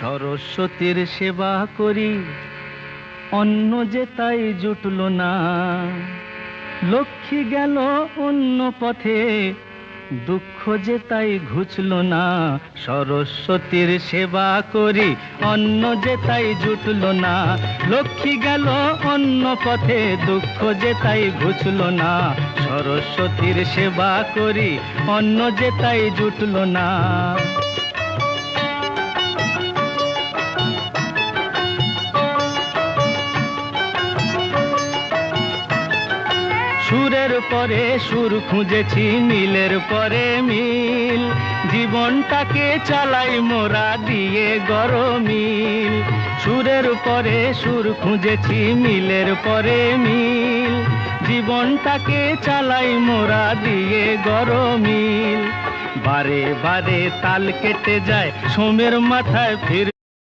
সরস্বতীর সেবা করি, অন্ন যে তাই জুটল না। লক্ষ্মী গেল অন্য পথে, দুঃখ যে তাই ঘুচল না। সরস্বতীর সেবা করি, অন্ন যে তাই জুটল না। লক্ষ্মী গেল অন্য পথে, দুঃখ যে তাই ঘুচল না। সরস্বতীর সেবা করি, অন্ন যে তাই জুটল না। সুরের পরে সুর খুঁজেছি, মিলের পরে মিল। জীবনটাকে চালাই মোরা দিয়ে গরমিল। সুরের পরে সুর খুঁজেছি, মিলের পরে মিল। জীবনটাকে চালাই মোরা দিয়ে গরমিল। বারে বারে তাল কেটে যায়, সোমের মাথায় ফির